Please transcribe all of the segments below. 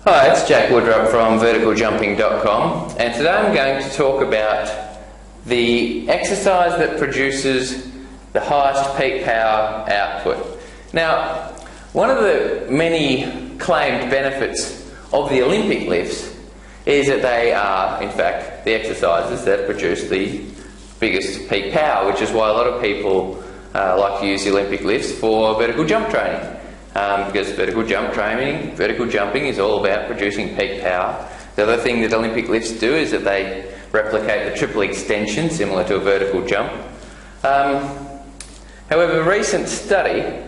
Hi, it's Jack Woodrup from verticaljumping.com, and today I'm going to talk about the exercise that produces the highest peak power output. Now, one of the many claimed benefits of the Olympic lifts is that they are, in fact, the exercises that produce the biggest peak power, which is why a lot of people like to use the Olympic lifts for vertical jump training. Because vertical jumping is all about producing peak power. The other thing that Olympic lifts do is that they replicate the triple extension, similar to a vertical jump. However, a recent study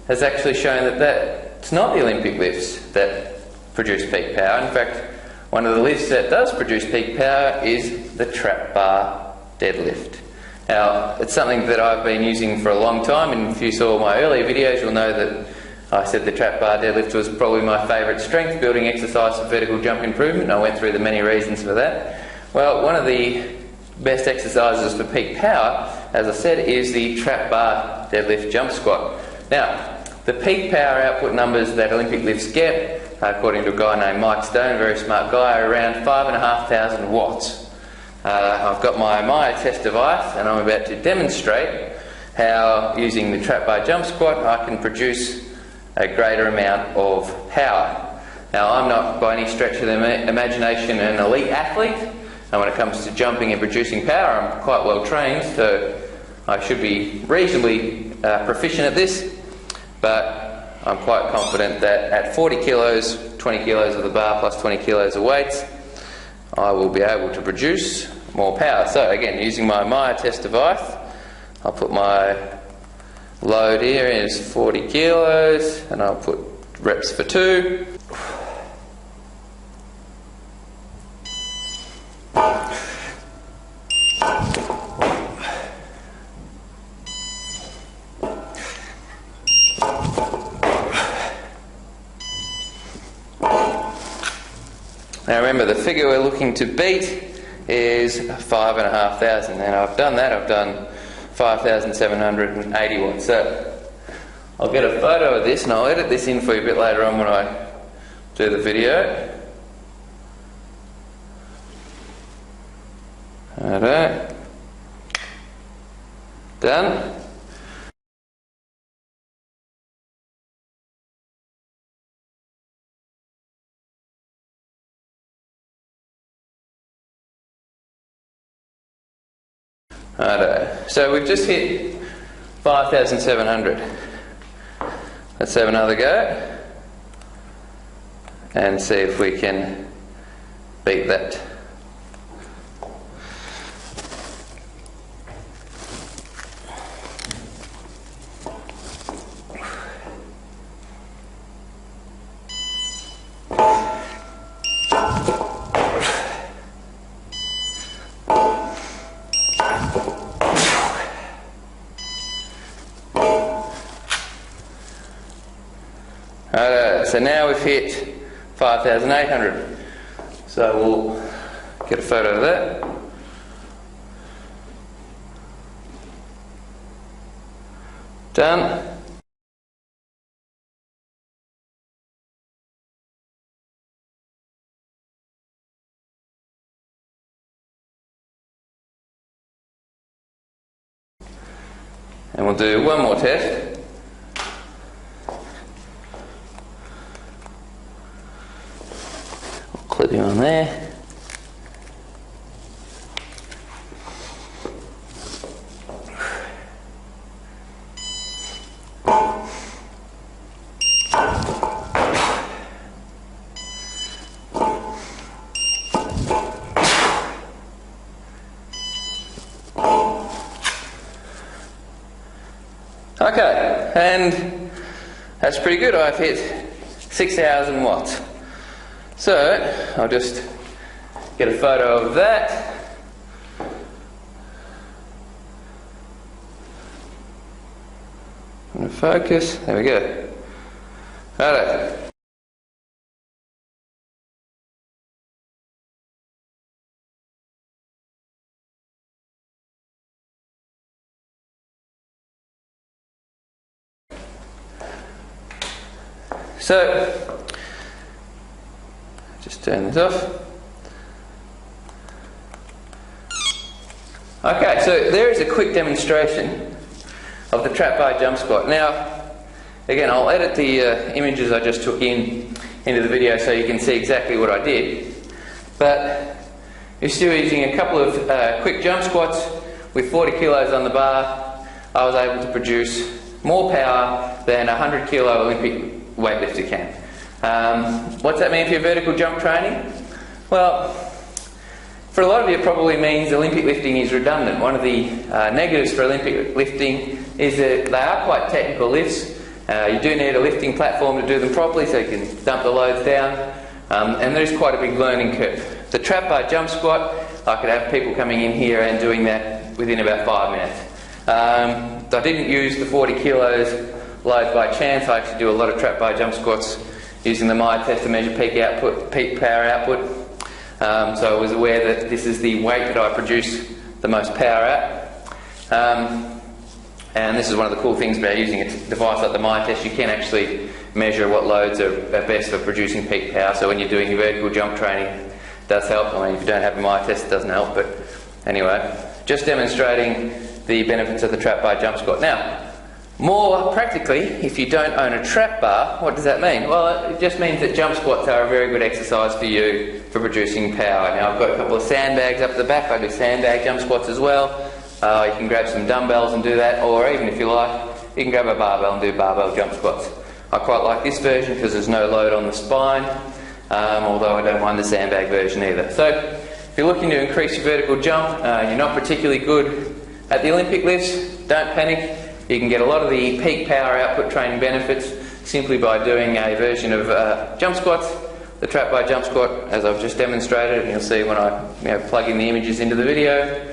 has actually shown that it's not the Olympic lifts that produce peak power. In fact, one of the lifts that does produce peak power is the trap bar deadlift. Now, it's something that I've been using for a long time, and if you saw my earlier videos, you'll know that I said the trap bar deadlift was probably my favourite strength building exercise for vertical jump improvement, and I went through the many reasons for that. Well, one of the best exercises for peak power, as I said, is the trap bar deadlift jump squat. Now, the peak power output numbers that Olympic lifts get, according to a guy named Mike Stone, a very smart guy, are around 5,500 watts. I've got my Maya test device, and I'm about to demonstrate how, using the trap bar jump squat, I can produce a greater amount of power. Now, I'm not by any stretch of the imagination an elite athlete, and when it comes to jumping and producing power, I'm quite well trained, so I should be reasonably proficient at this, but I'm quite confident that at 40 kilos, 20 kilos of the bar plus 20 kilos of weights, I will be able to produce more power. So again, using my Maya test device, I'll put my load here is 40 kilos, and I'll put reps for 2. Now remember, the figure we're looking to beat is 5,500, and I've done that. I've done 5,780 watts. So I'll get a photo of this and I'll edit this in for you a bit later on when I do the video. Alright. Done. Righto. So we've just hit 5,700. Let's have another go and see if we can beat that. So now we've hit 5,800. So we'll get a photo of that. Done. And we'll do one more test. Clip him on there. Okay, and that's pretty good. I've hit 6,000 watts. So I'll just get a photo of that. I'm going to focus. There we go. Righto. So Just turn this off. Okay, so there is a quick demonstration of the trap bar jump squat. Now, again, I'll edit the images I just took into the video so you can see exactly what I did. But you're still using a couple of quick jump squats with 40 kilos on the bar. I was able to produce more power than a 100 kilo Olympic weightlifter can. What's that mean for your vertical jump training? Well, for a lot of you it probably means Olympic lifting is redundant. One of the negatives for Olympic lifting is that they are quite technical lifts. You do need a lifting platform to do them properly so you can dump the loads down, and there is quite a big learning curve. The trap bar jump squat, I could have people coming in here and doing that within about 5 minutes. I didn't use the 40 kilos load by chance. I actually do a lot of trap bar jump squats using the MI test to measure peak power output. So I was aware that this is the weight that I produce the most power at. And this is one of the cool things about using a device like the MI test. You can actually measure what loads are best for producing peak power. So when you're doing your vertical jump training, it does help. I mean, if you don't have a MI test, it doesn't help. But anyway, just demonstrating the benefits of the trap bar jump squat. Now, more practically, if you don't own a trap bar, what does that mean? Well, it just means that jump squats are a very good exercise for you for producing power. Now, I've got a couple of sandbags up the back. I do sandbag jump squats as well. You can grab some dumbbells and do that, or even if you like, you can grab a barbell and do barbell jump squats. I quite like this version because there's no load on the spine, although I don't mind the sandbag version either. So, if you're looking to increase your vertical jump, you're not particularly good at the Olympic lifts, don't panic. You can get a lot of the peak power output training benefits simply by doing a version of jump squats. The trap bar jump squat, as I've just demonstrated, and you'll see when I plug in the images into the video,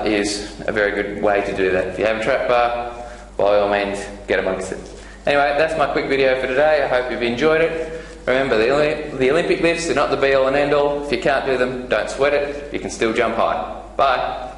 is a very good way to do that. If you have a trap bar, by all means, get amongst it. Anyway, that's my quick video for today. I hope you've enjoyed it. Remember, the Olympic lifts are not the be-all and end-all. If you can't do them, don't sweat it. You can still jump high. Bye.